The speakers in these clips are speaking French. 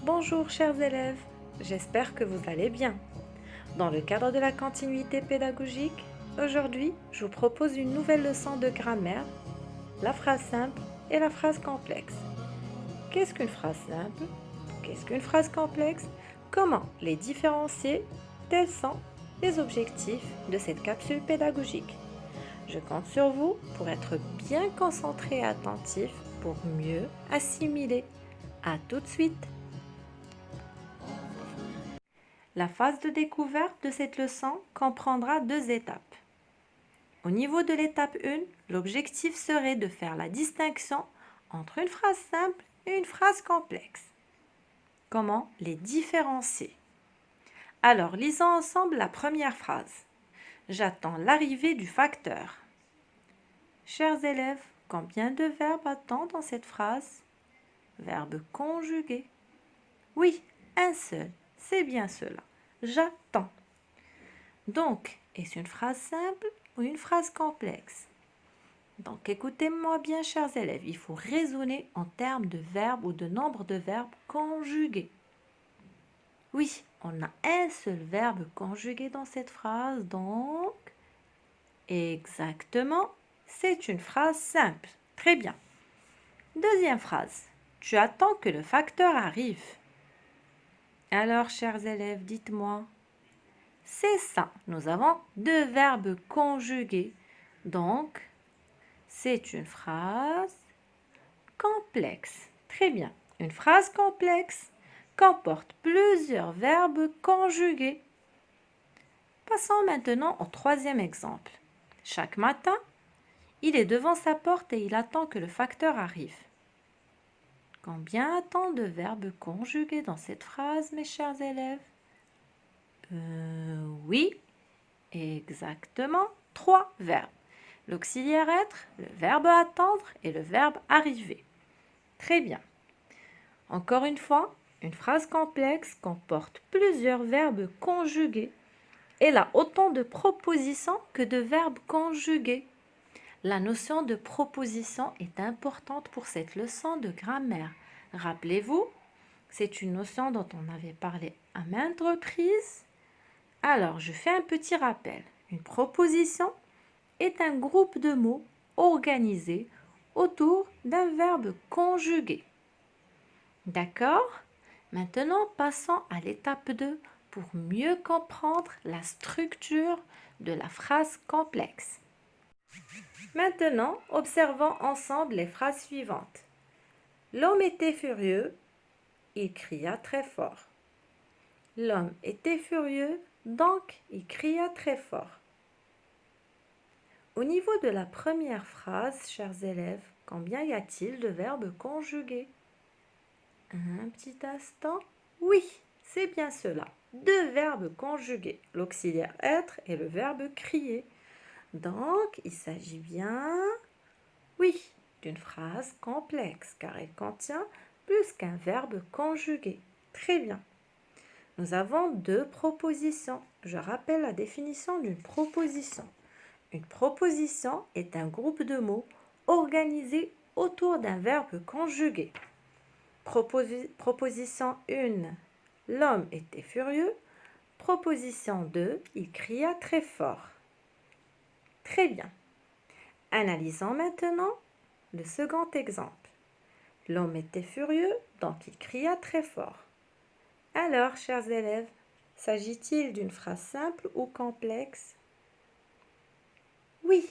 Bonjour chers élèves, j'espère que vous allez bien. Dans le cadre de la continuité pédagogique, aujourd'hui je vous propose une nouvelle leçon de grammaire, la phrase simple et la phrase complexe. Qu'est-ce qu'une phrase simple? Qu'est-ce qu'une phrase complexe? Comment les différencier? Tels sont les objectifs de cette capsule pédagogique. Je compte sur vous pour être bien concentré et attentif pour mieux assimiler. À tout de suite! La phase de découverte de cette leçon comprendra deux étapes. Au niveau de l'étape 1, l'objectif serait de faire la distinction entre une phrase simple et une phrase complexe. Comment les différencier? Alors, lisons ensemble la première phrase. J'attends l'arrivée du facteur. Chers élèves, combien de verbes attend dans cette phrase? Verbe conjugué. Oui, un seul, c'est bien cela. J'attends. Donc, est-ce une phrase simple ou une phrase complexe? Donc, écoutez-moi bien, chers élèves, il faut raisonner en termes de verbes ou de nombre de verbes conjugués. Oui, on a un seul verbe conjugué dans cette phrase, donc, exactement, c'est une phrase simple. Très bien. Deuxième phrase. Tu attends que le facteur arrive. Alors, chers élèves, dites-moi. C'est ça, nous avons deux verbes conjugués. Donc, c'est une phrase complexe. Très bien. Une phrase complexe comporte plusieurs verbes conjugués. Passons maintenant au troisième exemple. Chaque matin, il est devant sa porte et il attend que le facteur arrive. Combien a-t-on de verbes conjugués dans cette phrase, mes chers élèves? Oui, exactement, trois verbes. L'auxiliaire être, le verbe attendre et le verbe arriver. Très bien. Encore une fois, une phrase complexe comporte plusieurs verbes conjugués. Elle a autant de propositions que de verbes conjugués. La notion de proposition est importante pour cette leçon de grammaire. Rappelez-vous, c'est une notion dont on avait parlé à maintes reprises. Alors, je fais un petit rappel. Une proposition est un groupe de mots organisés autour d'un verbe conjugué. D'accord? Maintenant, passons à l'étape 2 pour mieux comprendre la structure de la phrase complexe. Maintenant, observons ensemble les phrases suivantes. L'homme était furieux, il cria très fort. L'homme était furieux, donc il cria très fort. Au niveau de la première phrase, chers élèves, combien y a-t-il de verbes conjugués? Un petit instant. Oui, c'est bien cela. Deux verbes conjugués, l'auxiliaire être et le verbe crier. Donc, il s'agit bien, oui, d'une phrase complexe car elle contient plus qu'un verbe conjugué. Très bien. Nous avons deux propositions. Je rappelle la définition d'une proposition. Une proposition est un groupe de mots organisés autour d'un verbe conjugué. Proposition 1, l'homme était furieux. Proposition 2, il cria très fort. Très bien. Analysons maintenant le second exemple. L'homme était furieux, donc il cria très fort. Alors, chers élèves, s'agit-il d'une phrase simple ou complexe? Oui,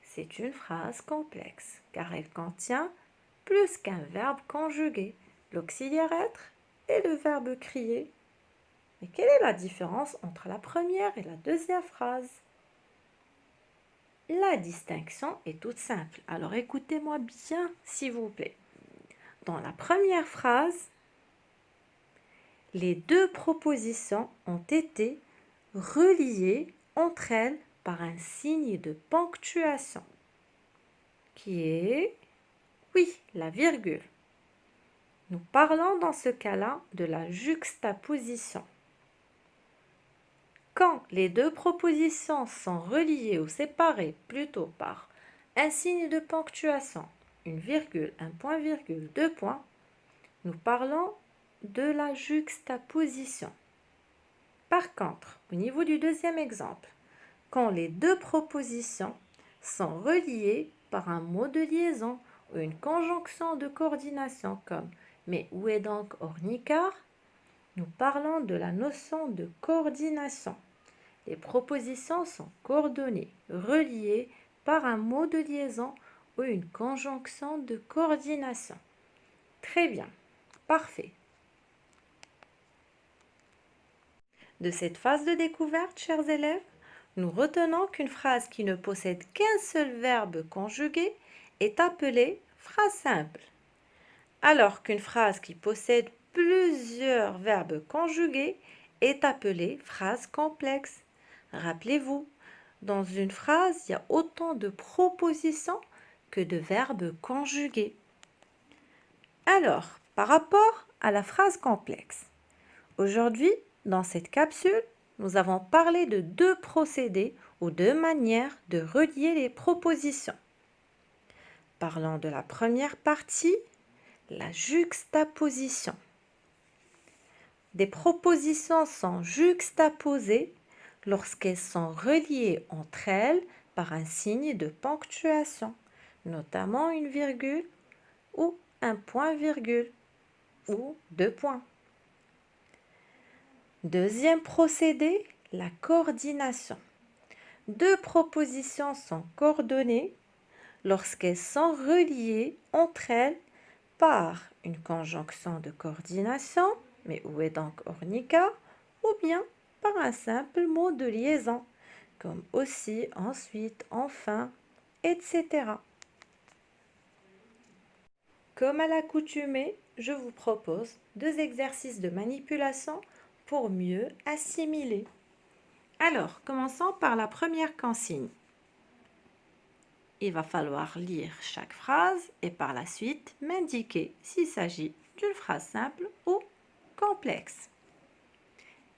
c'est une phrase complexe, car elle contient plus qu'un verbe conjugué, l'auxiliaire être et le verbe crier. Mais quelle est la différence entre la première et la deuxième phrase? La distinction est toute simple. Alors écoutez-moi bien, s'il vous plaît. Dans la première phrase, les deux propositions ont été reliées entre elles par un signe de ponctuation, qui est, oui, la virgule. Nous parlons dans ce cas-là de la juxtaposition. Quand les deux propositions sont reliées ou séparées plutôt par un signe de ponctuation, une virgule, un point-virgule, deux points, nous parlons de la juxtaposition. Par contre, au niveau du deuxième exemple, quand les deux propositions sont reliées par un mot de liaison ou une conjonction de coordination comme mais où est donc Ornicar, nous parlons de la notion de coordination. Les propositions sont coordonnées, reliées par un mot de liaison ou une conjonction de coordination. Très bien, parfait. De cette phase de découverte, chers élèves, nous retenons qu'une phrase qui ne possède qu'un seul verbe conjugué est appelée phrase simple, alors qu'une phrase qui possède plusieurs verbes conjugués est appelée phrase complexe. Rappelez-vous, dans une phrase, il y a autant de propositions que de verbes conjugués. Alors, par rapport à la phrase complexe, aujourd'hui, dans cette capsule, nous avons parlé de deux procédés ou deux manières de relier les propositions. Parlons de la première partie, la juxtaposition. Des propositions sont juxtaposées lorsqu'elles sont reliées entre elles par un signe de ponctuation, notamment une virgule ou un point-virgule ou deux points. Deuxième procédé, la coordination. Deux propositions sont coordonnées lorsqu'elles sont reliées entre elles par une conjonction de coordination, mais où est donc Ornica, ou bien par un simple mot de liaison, comme aussi, ensuite, enfin, etc. Comme à l'accoutumée, je vous propose deux exercices de manipulation pour mieux assimiler. Alors, commençons par la première consigne. Il va falloir lire chaque phrase et par la suite m'indiquer s'il s'agit d'une phrase simple ou complexe.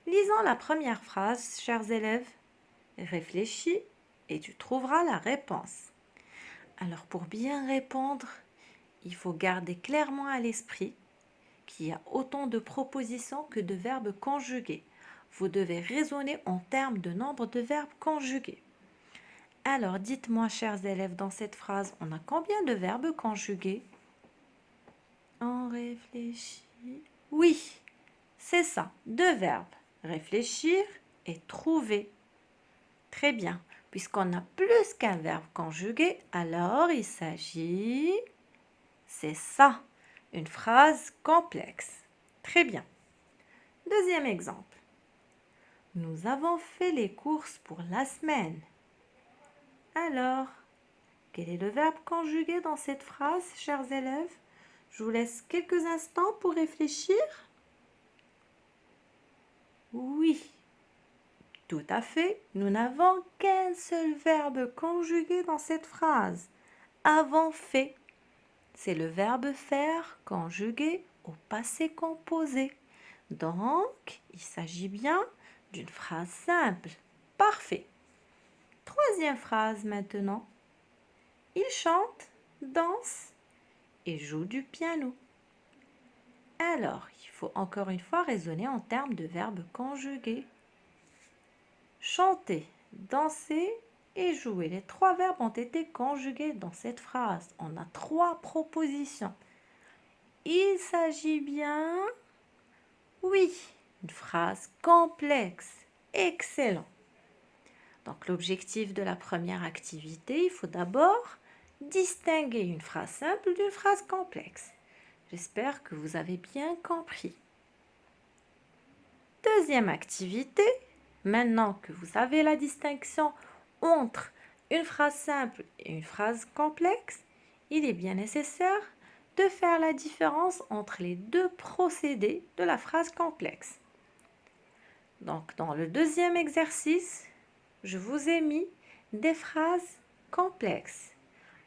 Lisons la première phrase, chers élèves. Réfléchis et tu trouveras la réponse. Alors, pour bien répondre, il faut garder clairement à l'esprit qu'il y a autant de propositions que de verbes conjugués. Vous devez raisonner en termes de nombre de verbes conjugués. Alors, dites-moi, chers élèves, dans cette phrase, on a combien de verbes conjugués? On réfléchit. Oui, c'est ça, deux verbes. Réfléchir et trouver. Très bien. Puisqu'on a plus qu'un verbe conjugué, alors il s'agit... C'est ça, une phrase complexe. Très bien. Deuxième exemple. Nous avons fait les courses pour la semaine. Alors, quel est le verbe conjugué dans cette phrase, chers élèves? Je vous laisse quelques instants pour réfléchir. Oui, tout à fait. Nous n'avons qu'un seul verbe conjugué dans cette phrase. Avons fait. C'est le verbe faire conjugué au passé composé. Donc, il s'agit bien d'une phrase simple. Parfait. Troisième phrase maintenant. Il chante, danse et joue du piano. Alors, il faut encore une fois raisonner en termes de verbes conjugués. Chanter, danser et jouer. Les trois verbes ont été conjugués dans cette phrase. On a trois propositions. Il s'agit bien, oui, une phrase complexe. Excellent. Donc l'objectif de la première activité, il faut d'abord distinguer une phrase simple d'une phrase complexe. J'espère que vous avez bien compris. Deuxième activité, maintenant que vous avez la distinction entre une phrase simple et une phrase complexe, il est bien nécessaire de faire la différence entre les deux procédés de la phrase complexe. Donc, dans le deuxième exercice, je vous ai mis des phrases complexes.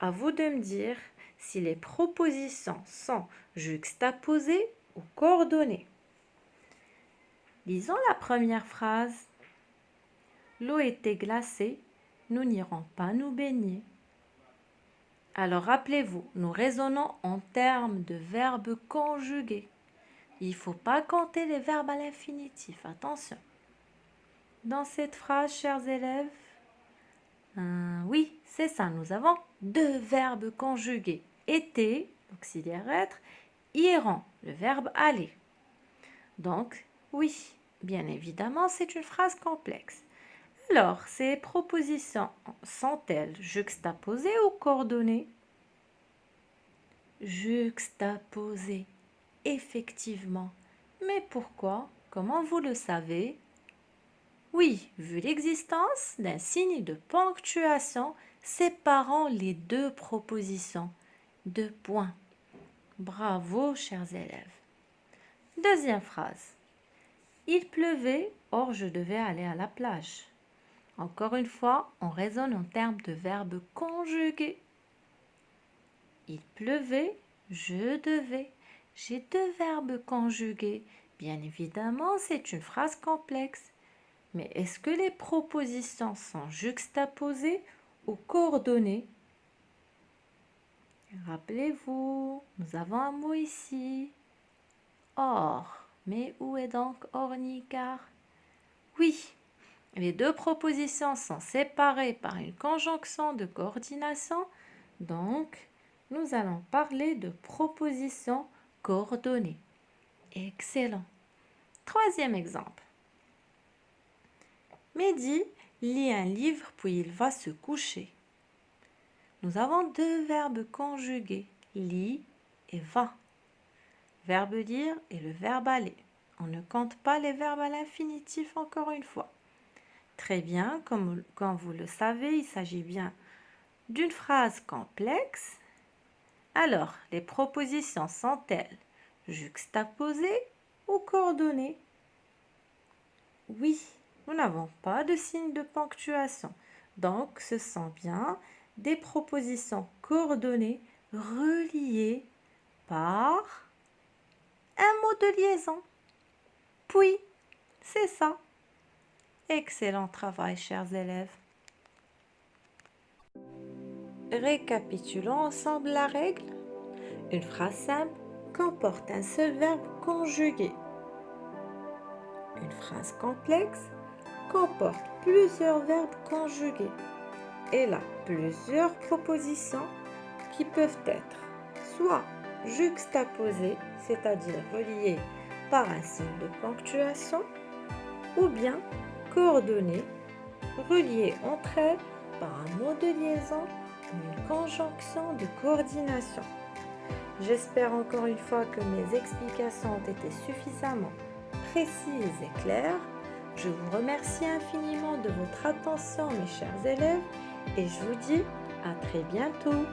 À vous de me dire si les propositions sont juxtaposées ou coordonnées. Lisons la première phrase. L'eau était glacée, nous n'irons pas nous baigner. Alors rappelez-vous, nous raisonnons en termes de verbes conjugués. Il ne faut pas compter les verbes à l'infinitif, attention. Dans cette phrase, chers élèves, oui, c'est ça, nous avons deux verbes conjugués. Été, l'auxiliaire être, iront, le verbe aller. Donc, oui, bien évidemment, c'est une phrase complexe. Alors, ces propositions sont-elles juxtaposées ou coordonnées? Juxtaposées, effectivement. Mais pourquoi? Comment vous le savez? Oui, vu l'existence d'un signe de ponctuation séparant les deux propositions. Deux points. Bravo, chers élèves. Deuxième phrase. Il pleuvait, or je devais aller à la plage. Encore une fois, on raisonne en termes de verbes conjugués. Il pleuvait, je devais. J'ai deux verbes conjugués. Bien évidemment, c'est une phrase complexe. Mais est-ce que les propositions sont juxtaposées ou coordonnées? Rappelez-vous, nous avons un mot ici. Or. Mais où est donc ornicar? Oui, les deux propositions sont séparées par une conjonction de coordination, donc nous allons parler de propositions coordonnées. Excellent. Troisième exemple. Mehdi lit un livre puis il va se coucher. Nous avons deux verbes conjugués, lit et va. Verbe lire et le verbe aller. On ne compte pas les verbes à l'infinitif encore une fois. Très bien, comme vous le savez, il s'agit bien d'une phrase complexe. Alors, les propositions sont-elles juxtaposées ou coordonnées? Oui, nous n'avons pas de signe de ponctuation. Donc, ce sont bien des propositions coordonnées reliées par un mot de liaison. Puis, c'est ça. Excellent travail, chers élèves. Récapitulons ensemble la règle. Une phrase simple comporte un seul verbe conjugué. Une phrase complexe comporte plusieurs verbes conjugués. Elle a plusieurs propositions qui peuvent être soit juxtaposées, c'est-à-dire reliées par un signe de ponctuation, ou bien coordonnées, reliées entre elles par un mot de liaison ou une conjonction de coordination. J'espère encore une fois que mes explications ont été suffisamment précises et claires. Je vous remercie infiniment de votre attention, mes chers élèves, et je vous dis à très bientôt.